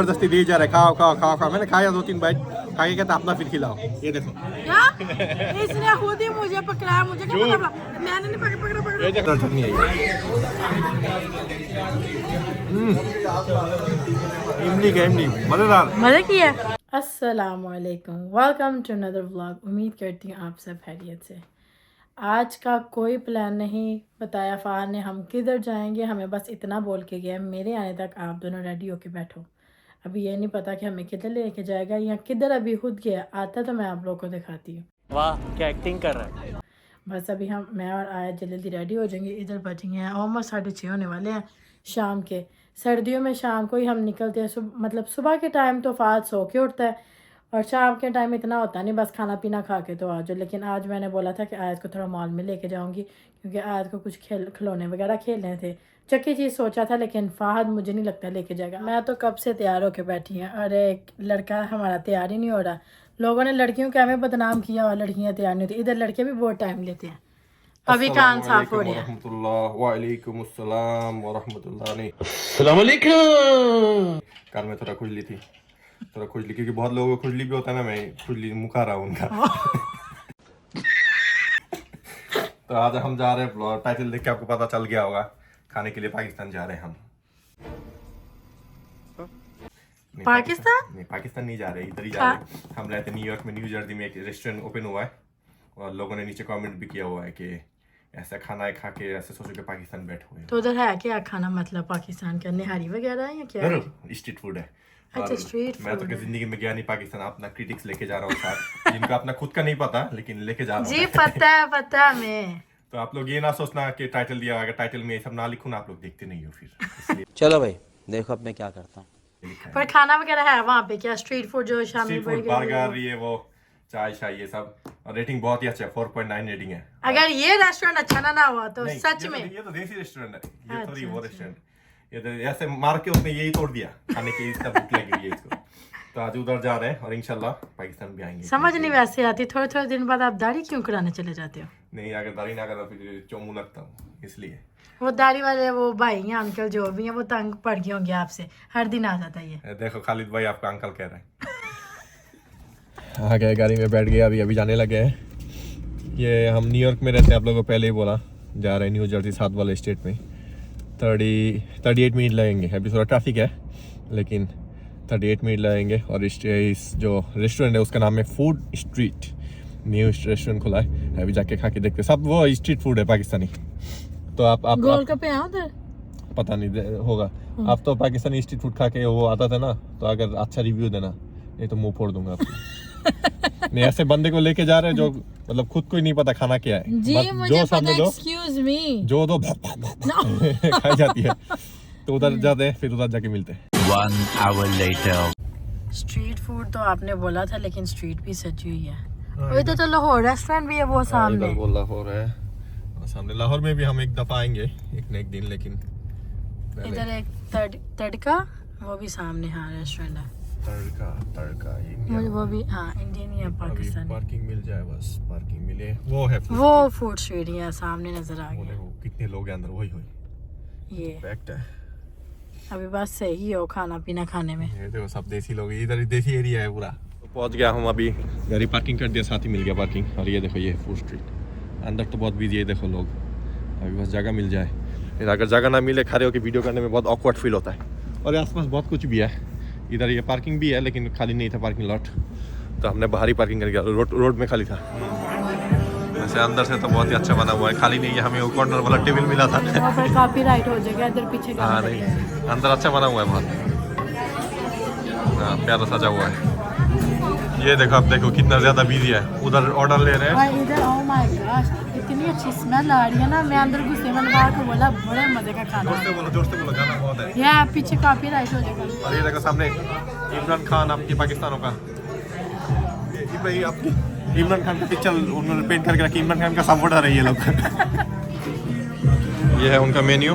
जबरदस्ती दिए जा रहे, खाओ खाओ खाओ खाओ। मैंने खाया 2-3 बाइट, खा के कहता अपना फिर खिलाओ। ये देखो क्या इसने खुद ही मुझे पकड़ा, मुझे क्या पता, मैंने नहीं पकड़ा। ये देखो चटनी है। इमली का इमली मजेदार, मजे की है। अस्सलाम वालेकुम, वेलकम टू अनदर व्लॉग। उम्मीद करती हूँ आप सब खैरियत से। आज का कोई प्लान नहीं बताया फ़ार ने हम किधर जाएंगे, हमें बस इतना बोल के गया मेरे आने तक आप दोनों रेडी होके बैठो। अभी ये नहीं पता कि हमें किधर लेके जाएगा या किधर अभी खुद गया, आता तो मैं आप लोगों को दिखाती हूँ। वाह क्या एक्टिंग कर रहा है। बस अभी मैं और आया जल्दी रेडी हो जाएंगे। इधर बजेंगे हैं ऑलमोस्ट 6:30 होने वाले हैं शाम के। सर्दियों में शाम को ही हम निकलते हैं, मतलब सुबह के टाइम तो फात सो के उठता है और शाम के टाइम इतना होता नहीं, बस खाना पीना खा के तो आ जाओ। लेकिन आज मैंने बोला था कि आयत को थोड़ा मॉल में लेके जाऊंगी क्योंकि आयत को कुछ खिलौने वगैरह खेलने थे। चक्की चीज़ सोचा था लेकिन फ़ाहद मुझे नहीं लगता लेके जाएगा। मैं तो कब से तैयार होके बैठी हैं और एक लड़का हमारा तैयार ही नहीं हो रहा। लोगों ने लड़कियों के हमें बदनाम किया और लड़कियाँ तैयार नहीं होती। इधर लड़के भी बहुत टाइम लेते हैं। अभी कान साफ हो रहे हैं। वालेकुम अस्सलाम व रहमतुल्लाह। नहीं कान में थोड़ा खुजली थी, थोड़ा खुजली, क्योंकि बहुत लोगों को खुजली भी होता है ना, मैं खुजली मुखा रहा हूँ उनका। तो आज हम जा रहे हैं, टाइटल देख के आपको पता चल गया होगा, खाने के लिए पाकिस्तान जा रहे हैं हम। पाकिस्तान? नहीं, पाकिस्तान नहीं जा रहे, इधर ही जा रहे हैं। हम रहते न्यूयॉर्क में, न्यू जर्सी में एक रेस्टोरेंट ओपन हुआ है और लोगों ने नीचे कमेंट भी किया हुआ है कि ऐसा खाना है, खा के ऐसे सोचो कि पाकिस्तान बैठे हुए। तो उधर है क्या खाना, मतलब पाकिस्तान का निहारी वगैरह है या क्या है? स्ट्रीट फूड है। अच्छा, स्ट्रीट मैं तो जिंदगी में गया नहीं पाकिस्तान, अपना क्रिटिक्स लेके जा रहा हूँ साथ, जिनका अपना खुद का नहीं पता लेकिन लेके जा रहा हूँ। जी पता है मैं। तो आप लोग ये ना सोचना कि टाइटल दिया, अगर टाइटल में ये सब ना लिखूं ना, आप लोग देखते नहीं हो फिर। चलो भाई देखो अब मैं क्या करता हूँ। पर खाना वगैरह है वहाँ पे क्या, स्ट्रीट फूड जो शामी बर्गर, ये वो चाय शाय ये सब, और रेटिंग बहुत ही अच्छा है, 4.9 रेटिंग है। अगर ये रेस्टोरेंट अच्छा ना हुआ तो सच में ये तो देसी रेस्टोरेंट है, ये थोड़ी वो रेस्टोरेंट। ये तो ऐसे मार के उसने यही तोड़ दिया खाने के, इसका भूख लगी हुई है इसको। तो आज उधर जा रहे हैं और इंशाल्लाह पाकिस्तान भी आएंगे। समझ नहीं वैसे आती, थोड़े दिन बाद आप दाढ़ी क्यों कराने चले जाते हो? नहीं, अगर दाढ़ी ना करा फिर चोमू लगता हूँ, इसलिए। वो दाढ़ी वाले वो भाई हैं अंकल जो भी हैं, वो तंग पड़ गए होंगे आपसे, हर दिन आ जाता है ये। देखो खालिद भाई आपका अंकल कह रहा है। आ गए, गाड़ी में बैठ गए, अभी जाने लगे हैं। ये हम न्यूयॉर्क में रहते हैं, आप लोगों को पहले ही बोला, जा रहे हैं न्यू जर्सी साउथ वाले स्टेट में। 38 मिनट लगेंगे, अभी थोड़ा ट्रैफिक है लेकिन 38 मिनट लगेंगे। और इस जो रेस्टोरेंट है उसका नाम है फूड स्ट्रीट, न्यू रेस्टोरेंट खुला है, अभी जाके खा के देखते। सब वो स्ट्रीट फूड है पाकिस्तानी। तो आप गोलगप्पे हैं उधर? पता नहीं होगा। आप तो पाकिस्तानी स्ट्रीट फूड खा के वो आता था ना, तो अगर अच्छा रिव्यू देना, नहीं तो मुंह फोड़ दूंगा आपको। नहीं, ऐसे बंदे को लेके जा रहे हैं जो मतलब खुद को ही नहीं पता खाना क्या है जी, मुझे जो पता, एक्सक्यूज मी, जो दो खाई जाती है। तो उधर जाते हैं, फिर उधर जाके मिलते हैं। 1 hour later. स्ट्रीट फूड तो आपने बोला था लेकिन स्ट्रीट भी सजी हुई है। और इधर तो लाहौर रेस्टोरेंट भी है वो सामने। वो लाहौर है सामने। लाहौर में भी हम एक दफा आएंगे एक न एक दिन, लेकिन इधर एक तड़का वो भी सामने, हाँ रेस्टोरेंट है। तड़का मुझे वो भी, हाँ इंडियन ही है, पाकिस्तानी। पार्किंग मिल जाए, बस पार्किंग मिले, वो है वो फूड स्ट्रीट ही है सामने, नजर आ गया। कितने लोग हैं अंदर, वही ये पैक्ड है। अभी बस सही हो खाना पीना खाने में। ये देखो सब देसी लोग, इधर देसी एरिया है पूरा। तो पहुंच गया हम, अभी गाड़ी पार्किंग कर दिया, साथ ही मिल गया पार्किंग। और ये देखो ये फूड स्ट्रीट, अंदर तो बहुत बिजी है, देखो लोग, अभी बस जगह मिल जाए। अगर जगह ना मिले, खड़े होकर वीडियो करने में बहुत ऑकवर्ड फील होता है। और आसपास बहुत कुछ भी है, इधर ये पार्किंग भी है लेकिन खाली नहीं था पार्किंग लॉट, तो हमने बाहर ही पार्किंग कर दिया, रोड में खाली था। वैसे अंदर से तो बहुत ही अच्छा बना हुआ है, खाली नहीं है, हमें वो कॉर्नर वाला टेबल मिला था। कॉपीराइट हो जाएगा इधर पीछे। हाँ नहीं, अंदर अच्छा बना हुआ है बहुत, हाँ प्यारा सजा हुआ है। ये देखो, आप देखो कितना ज्यादा बिजी है, उधर ऑर्डर ले रहे हैं। इधर ओह माय गॉश, इतनी अच्छी स्मेल आ रही है ना, मैं अंदर घुसे, मैंने बाहर को बोला बड़े मजे का खाना है। जोर से बोलो, गाना बहुत है। यहाँ पीछे कॉपीराइट हो जाएगा। और ये देखो सामने इमरान खान, आपकी पाकिस्तानों का, भाई आपकी इमरान खान का पिक्चर उन्होंने पेंट करके रखी, इमरान खान का सपोर्टर है ये लोग। ये है उनका मेन्यू,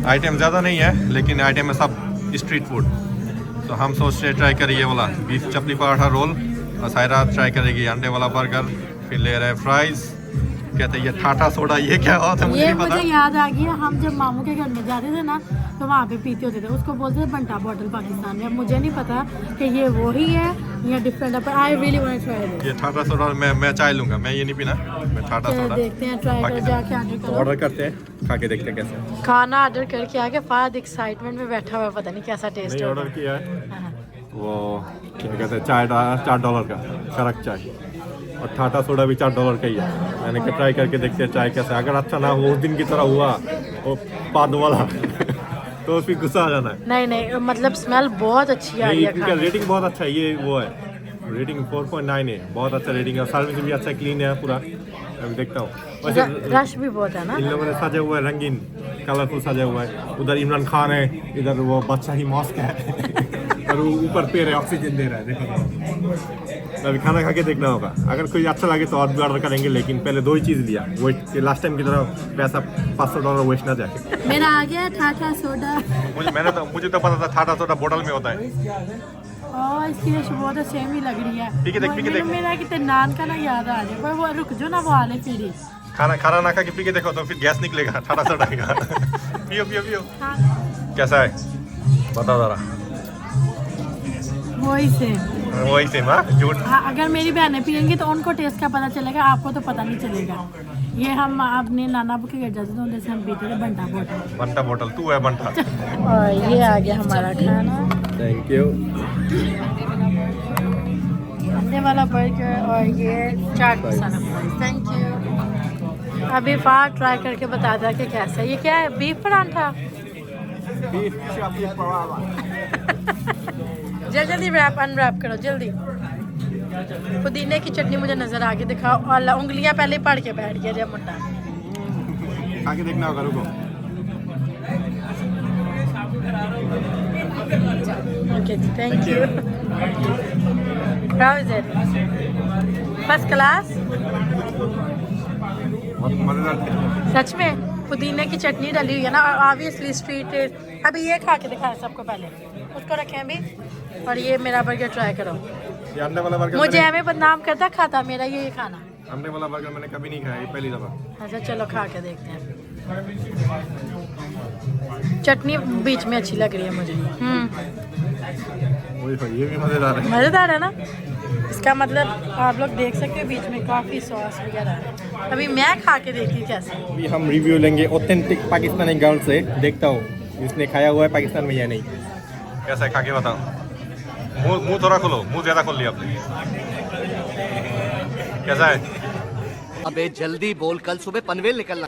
आइटम ज़्यादा नहीं है लेकिन आइटम है सब स्ट्रीट फूड। तो हम सोच रहे ट्राई करिए वाला बीफ चपली पराठा रोल, और सायरा ट्राई करेगी अंडे वाला बर्गर, फिर ले रहे फ्राइज, कहते ये ठाठा सोडा, ये क्या होता है मुझे नहीं पता। मुझे याद आ गया, हम जब मामू के घर में जाते थे ना, तो वहाँ पे पीते होते थे, उसको बोलते थे बंटा बॉटल पाकिस्तान में। अब मुझे नहीं पता कि ये वही है या डिफरेंट है, पर I really want to try this. ये ठाटा सोडा मैं चाय लूंगा, मैं ये नहीं पीना, मैं ठाटा सोडा। देखते हैं, ट्राई कर जाके ऑर्डर करो। ऑर्डर करते हैं, खा के देखते हैं कैसे। खाना ऑर्डर करके आके फाद एक्साइटमेंट में बैठा हुआ है, पता नहीं कैसा टेस्ट नहीं है। ऑर्डर किया है वो क्या कहते हैं चाय $4 का कड़क चाय, और ठाटा सोडा भी $4 का ही है। मैंने कहा ट्राई करके देखते हैं चाय कैसा है, अगर अच्छा ना हो उस दिन की तरह हुआ वो पाद वाला तो उसकी गुस्सा आ जाना है। नहीं मतलब स्मेल बहुत अच्छी आ रही है। इनका रेटिंग बहुत अच्छा है, ये वो है रेटिंग 4.9 है, बहुत अच्छा रेटिंग है, सर्विस भी अच्छा क्लीन है पूरा। अभी देखता हूँ वैसे रश भी बहुत है ना, इन लोगों ने सजा हुआ है, रंगीन कलरफुल सजा हुआ है। उधर इमरान खान है, इधर वो बादशाही मॉस्क है और वो ऊपर पैर है, ऑक्सीजन दे रहा है। देखो अभी खाना खा के देखना होगा, अगर कोई अच्छा लगे तो और भी ऑर्डर करेंगे, लेकिन पहले 2 ही चीज़ लिया, वेस्ट लास्ट टाइम की तरह पैसा $500 वेस्ट ना जाए। मेरा आ गया ठाठा सोडा। मुझे तो पता था ठाटा सोडा बोतल में होता है। और इसकी रेश बहुत सेम ही लग रही है। पी के देख। मेरा कितने नान का ना याद आ जाए, पर वो रुक जो ना, वो आले फिर ही खाना ना खा के पी के देखो तो फिर गैस निकलेगा ठाटा सोडा का। पियो कैसा है बता जरा। वही सेम हाँ झूठ। अगर मेरी बहनें पियेंगी तो उनको टेस्ट का पता चलेगा, आपको तो पता नहीं चलेगा। ये हम अपने नाना के घर जाते थे, जैसे हम पीते थे बंटा बोतल तू है बंटा। और ये आ गया हमारा खाना, थैंक यू। अंडे वाला बर्गर और ये chaat masala fries, thank you. अभी फार ट्राई करके बता था कि कैसा है। ये क्या है, बीफ परांठा? जल्दी रैप अनरैप करो जल्दी। पुदीने की चटनी मुझे नजर आ गई, दिखाओ। और उंगलियां पहले पड़ के बैठ गया जब मुंडा। आगे देखना होगा, रुको। Okay thank you. How is it? First class? सच में पुदीने की चटनी डली हुई है ना, ऑब्वियसली स्ट्रीट टेस्ट। अभी ये खा के दिखाया सबको, पहले उसको रखें अभी, और ये मेरा बर्गर ट्राई करो। ये अंडे वाला बर्गर मुझे हमें बदनाम करता खाता मेरा ये खाना। अंडे वाला बर्गर मैंने कभी नहीं खाया, ये पहली दफा। अच्छा चलो खा के देखते हैं। चटनी बीच में अच्छी लग रही है मुझे। ये भी मजेदार है। मजेदार है ना, इसका मतलब आप लोग देख सकते हो बीच में काफी सॉस वगैरह है। अभी मैं खा के देखती कैसे। अभी हम रिव्यू लेंगे ऑथेंटिक पाकिस्तानी गर्ल से, देखता हूँ इसने खाया हुआ है पाकिस्तान में या नहीं। कैसा है खा के बताओ। मुंह थोड़ा खोलो, मुंह ज्यादा खोल लिया आपने। कैसा है? अबे जल्दी बोल, कल सुबह पनवेल निकलना।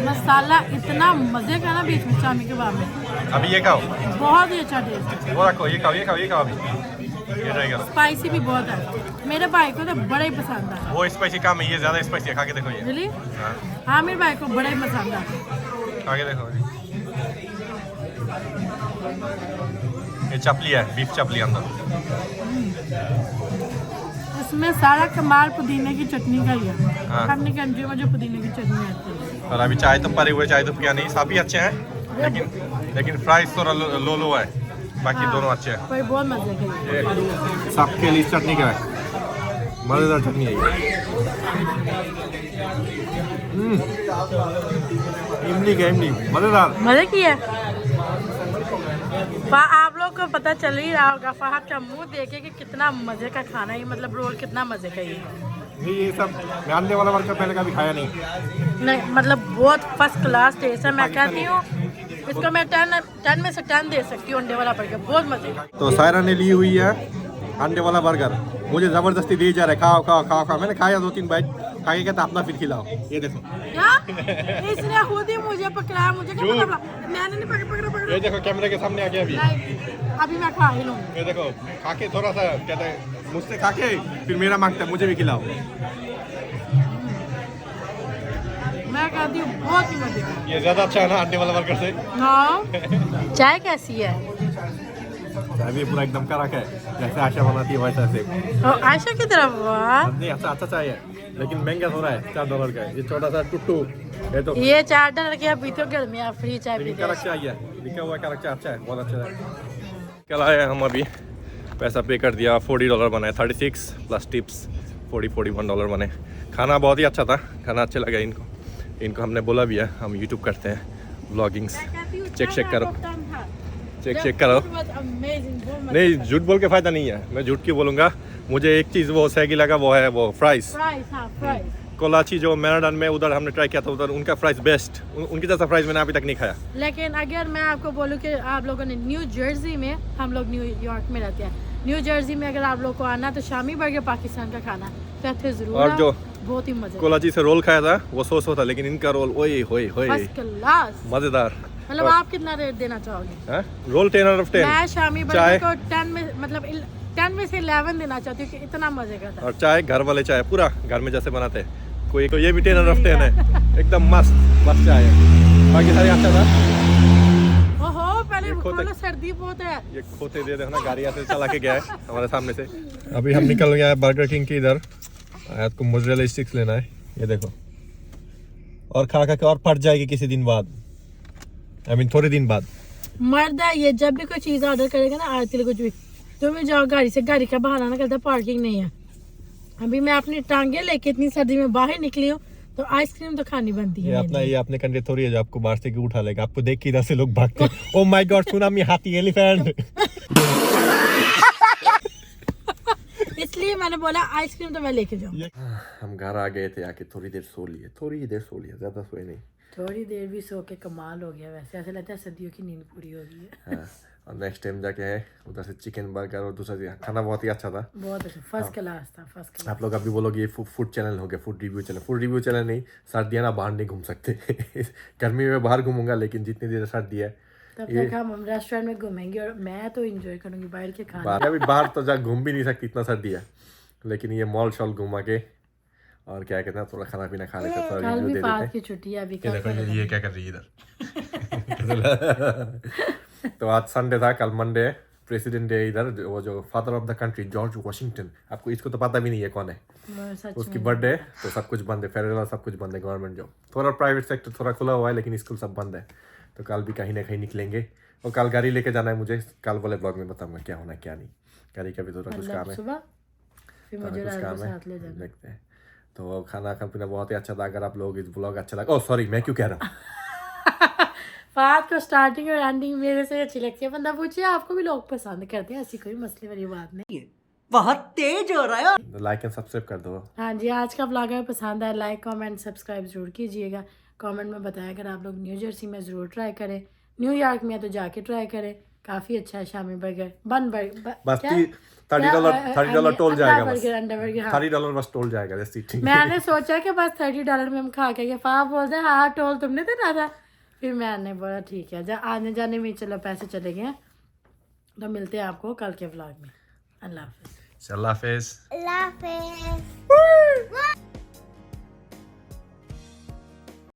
मसाला इतना मजे का ना बीच में चामी के बाद में। अभी ये खाओ, बहुत ही अच्छा टेस्ट है। वो रखो, ये खाओ अभी। ये ट्राई करो। स्पाइसी भी बहुत है, मेरे भाई को तो बड़ा ही पसंद है। वो स्पाइसी कम है, ये ज्यादा स्पाइसी है। खा के देखो ये। रियली? हाँ हाँ मेरे भाई को बड़ा ही पसंद है। खा के देखो। ये चपली है, बीफ चपली अंदर। इसमें सारा कमाल पुदीने की चटनी का ही है। हाँ। अपनी कंट्री में जो पुदीने की चटनी आती है। और अभी चाय तो परे हुए, चाय तो पिया नहीं, सभी अच्छे हैं, लेकिन प्राइस थोड़ा लो है, बाकी दोनों अच्छे हैं। पर बहुत मजे का। सबके लिए चटनी का है, मजेदार चटनी है ये। इमली मजेदार, मजे की है। आप लोग को पता चल ही रहा होगा फहद का मुंह देखे कि कितना मजे का खाना है, मतलब रोल कितना मजे का ही है। ये सब मैं अंडे वाला बर्गर पहले कभी खाया नहीं, मतलब बहुत फर्स्ट क्लास टेस्ट है। मैं कहती हूँ इसको मैं 10 में से 10 दे सकती हूँ। अंडे वाला बर्गर बहुत मजे का। तो सायरा ने ली हुई है अंडे वाला बर्गर, मुझे जबरदस्ती दी जा रहा है, खाओ। मैंने खाया 2-3 बाइट, खा के कहता अपना फिर खिलाओ। ये देखो क्या इसने खुद ही मुझे पकड़ा, मुझे क्या पता, मैंने नहीं पकड़ा। ये देखो कैमरे के सामने आ गया अभी। अभी मैं खा ही लूँगी। ये देखो खा के थोड़ा सा कहता है मुझसे खा के फिर मेरा मांगता है मुझे भी खिलाओ। मैं कहती हूँ बहुत ही मजे का। ये ज्यादा अच्छा है ना अंडे वाला बर्गर से। हाँ चाय कैसी है? चाय भी पूरा एकदम कड़क है, जैसे आशा बनाती है वैसा से। आयशा की तरफ? वाह नहीं अच्छा चाय है, लेकिन महंगा थोड़ा है, $4 का है। ये छोटा सा टुट्टू है तो ये $4 के अभी तो घर में फ्री चाय पीते हैं। कड़क चाय है, लिखा हुआ कड़क चाय अच्छा है, बहुत अच्छा है। कल आए हम अभी, पैसा पे कर दिया, $40 बना है, 36 प्लस टिप्स $41 बने। खाना बहुत ही अच्छा था, खाना अच्छा लगा इनको हमने बोला भी है हम यूट्यूब करते हैं व्लॉगिंग्स, चेक करो, चेक करो। नहीं, झूठ बोल के फायदा नहीं है, मैं झूठ क्यों बोलूँगा। मुझे एक चीज़ वो सही लगा, वो है वो फ्राइज। कोलाची जो मैराडन में उधर हमने ट्राई किया था, उधर उनका फ्राइज बेस्ट, उनकी जैसा फ्राइज मैंने अभी तक नहीं खाया। लेकिन अगर मैं आपको बोलूँ कि आप लोगों ने न्यू जर्सी में, हम लोग न्यूयॉर्क में रहते हैं, न्यू जर्सी में अगर आप लोग को आना तो शामी बर्गर पाकिस्तान का खाना तो इत्थे जरूर। और जो बहुत ही मजे, कोलाची से रोल खाया था वो सो था, लेकिन इनका रोल ओए होए होए फर्स्ट क्लास, मजेदार। मतलब आप कितना रेट देना चाहोगे? रोल 10 आउट ऑफ 10। मैं शामी बर्गर को 10 में, मतलब 10 में से 11 देना चाहती हूँ कि इतना मजे का था। और चाय घर वाले चाय, पूरा घर में जैसे बनाते हैं। कोई तो ये भी 10 आउट ऑफ 10 है, एकदम मस्त मस्त चाय है। बाकी सारी अच्छा था। ओहो, पहले खोलो, सर्दी बहुत है। ये खोते दे दे ना, गाड़ी ऐसे चला के गया है हमारे सामने से। अभी हम निकल गए हैं बर्गर किंग के इधर। आयत को मोज़रेला स्टिक्स लेना है, ये देखो। और खा के और फट जाएगी किसी दिन बाद, थोड़े दिन बाद। मर्द है ये, जब भी कोई चीज ऑर्डर करेगा ना, आरती कुछ भी, तो मैं जाओ गाड़ी से, गाड़ी का बहाना ना करता पार्किंग नहीं है। अभी मैं अपनी टांगे लेके इतनी सर्दी में बाहर निकली हूँ, तो आइसक्रीम तो खानी बनती है। ये अपने कंट्री थोड़ी है जो आपको बाहर से क्यों उठा लेगा। आपको देख के इधर से लोग भागते हैं, ओह माय गॉड सुनामी, हाथी, एलिफेंट। इसलिए मैंने बोला आइसक्रीम तो मैं लेके जाऊँ। हम घर आ गए थे, आके थोड़ी देर सो लिए, ज्यादा सोए नहीं। थोड़ी देर भी सो के कमाल हो गया। वैसे ऐसा लगता है सर्दियों की नींद पूरी हो गई है। हाँ, और नेक्स्ट टाइम जाके है उधर से चिकन बर्गर, और दूसरा खाना बहुत ही अच्छा था, बहुत अच्छा, फर्स्ट क्लास था, फर्स्ट क्लास। आप लोग अभी बोलोगे ये फूड चैनल हो गया, फूड रिव्यू चैनल नहीं। सर्दियाँ ना बाहर नहीं घूम सकते। गर्मी में बाहर घूमूंगा, लेकिन जितनी देर सर्दी है तब तक हम रेस्टोरेंट में घूमेंगे, और मैं तो एंजॉय करूंगी बाहर के खाना। अभी बाहर तो जा घूम भी नहीं सकती, इतना सर्दी है। लेकिन ये मॉल शॉल घुमा के और क्या कहते हैं, थोड़ा खाना पीना खा लेते, थोड़ा कल रिव्यू भी दे फात देते। की छुट्टी है अभी। ये देखो ये क्या कर रही है इधर। तो आज संडे था, कल मंडे है, प्रेसिडेंट डे इधर। वो जो father of the country George Washington, आपको इसको तो पता भी नहीं है कौन है, उसकी बर्थडे है, तो सब कुछ बंद है, फेडरल सब कुछ बंद है, गवर्नमेंट जॉब। थोड़ा प्राइवेट सेक्टर थोड़ा खुला हुआ है, लेकिन स्कूल सब बंद है। तो कल भी कहीं ना कहीं निकलेंगे, और कल गाड़ी लेके जाना है मुझे। कल वाले ब्लॉग में बताऊंगा क्या होना क्या नहीं। गाड़ी का भी थोड़ा कुछ काम है, देखते हैं। तो खाना पीना बहुत ही अच्छा था। अगर आप लोग इस ब्लॉग अच्छा लगा, ओह सॉरी मैं क्यों कह रहा हूँ। फात को स्टार्टिंग और एंडिंग मेरे से अच्छी लगती है। बंदा पूछे आपको भी लोग पसंद करते हैं, ऐसी कोई मसले वाली बात नहीं है। बहुत तेज हो रहा है। लाइक एंड सब्सक्राइब कर दो। हाँ जी, आज का ब्लॉग अगर पसंद आए, लाइक कमेंट सब्सक्राइब जरूर कीजिएगा। कमेंट में बताया अगर आप लोग न्यू जर्सी में ज़रूर ट्राई करें, न्यूयॉर्क में तो जाके ट्राई करें, काफ़ी अच्छा है शामी बर्गर। बन बर्गर बस $30 टोल जाएगा, बस $30 बस टोल जाएगा। मैंने सोचा कि बस $30 में हम खा के, फाप बोलते हैं हाँ टोल तुमने देना था। फिर मैंने बोला ठीक है, आने जाने में चलो पैसे चले गए। तो मिलते हैं आपको कल के व्लॉग में। अल्लाह हाफिज़। अल्लाह हाफिज़।